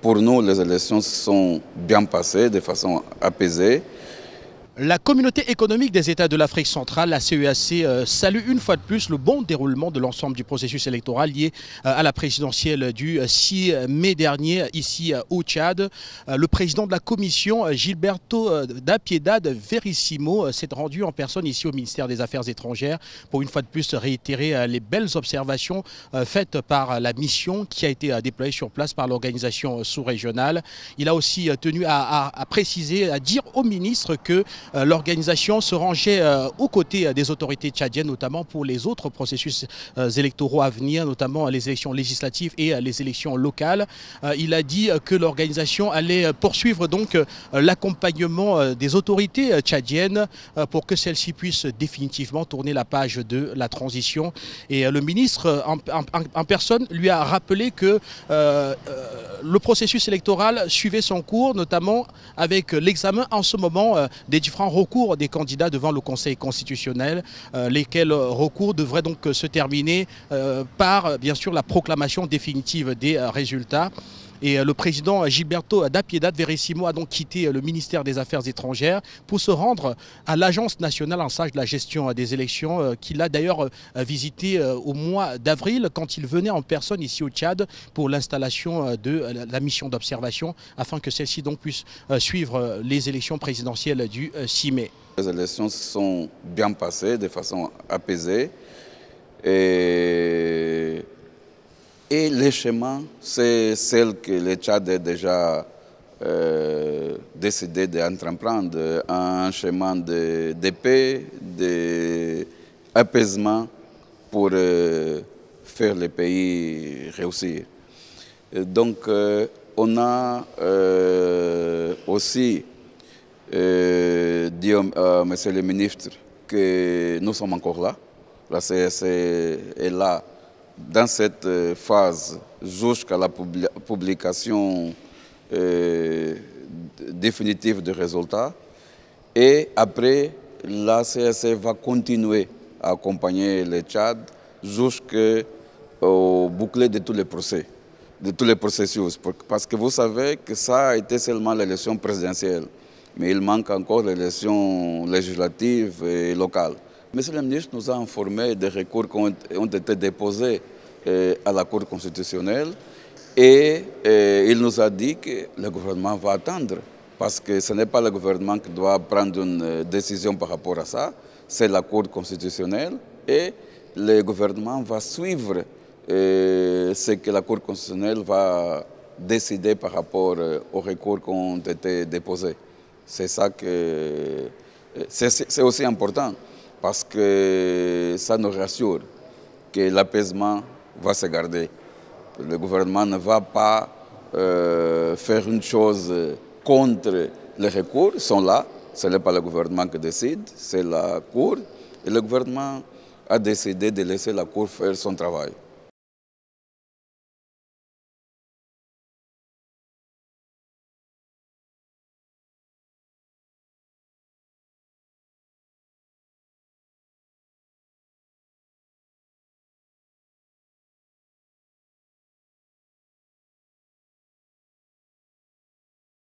pour nous, les élections se sont bien passées, de façon apaisée. La communauté économique des États de l'Afrique centrale, la CEAC, salue une fois de plus le bon déroulement de l'ensemble du processus électoral lié à la présidentielle du 6 mai dernier ici au Tchad. Le président de la commission, Gilberto da Piedade Verissimo, s'est rendu en personne ici au ministère des Affaires étrangères pour une fois de plus réitérer les belles observations faites par la mission qui a été déployée sur place par l'organisation sous-régionale. Il a aussi tenu à préciser, à dire au ministre que l'organisation se rangeait aux côtés des autorités tchadiennes, notamment pour les autres processus électoraux à venir, notamment les élections législatives et les élections locales. Il a dit que l'organisation allait poursuivre donc l'accompagnement des autorités tchadiennes pour que celles-ci puissent définitivement tourner la page de la transition. Et le ministre en personne lui a rappelé que le processus électoral suivait son cours, notamment avec l'examen en ce moment des différents recours des candidats devant le Conseil constitutionnel, lesquels recours devraient donc se terminer par, bien sûr, la proclamation définitive des résultats. Et le président Gilberto da Piedade Verissimo a donc quitté le ministère des Affaires étrangères pour se rendre à l'Agence nationale en charge de la gestion des élections, qu'il a d'ailleurs visité au mois d'avril quand il venait en personne ici au Tchad pour l'installation de la mission d'observation afin que celle-ci donc puisse suivre les élections présidentielles du 6 mai. Les élections se sont bien passées de façon apaisée. Et le chemin, c'est celle que le Tchad a déjà décidé d'entreprendre, un chemin de paix, d'apaisement pour faire le pays réussir. Donc, on a aussi dit à Monsieur le ministre que nous sommes encore là. La CEAC est là dans cette phase jusqu'à la publication définitive des résultats. Et après, la CEAC va continuer à accompagner le Tchad jusqu'au boucler de tous les procès, de tous les processus. Parce que vous savez que ça a été seulement l'élection présidentielle, mais il manque encore l'élection législative et locale. Monsieur le ministre nous a informé des recours qui ont été déposés à la Cour constitutionnelle et il nous a dit que le gouvernement va attendre parce que ce n'est pas le gouvernement qui doit prendre une décision par rapport à ça, c'est la Cour constitutionnelle et le gouvernement va suivre ce que la Cour constitutionnelle va décider par rapport aux recours qui ont été déposés. C'est ça que c'est aussi important. Parce que ça nous rassure que l'apaisement va se garder. Le gouvernement ne va pas faire une chose contre les recours. Ils sont là. Ce n'est pas le gouvernement qui décide, c'est la Cour. Et le gouvernement a décidé de laisser la Cour faire son travail.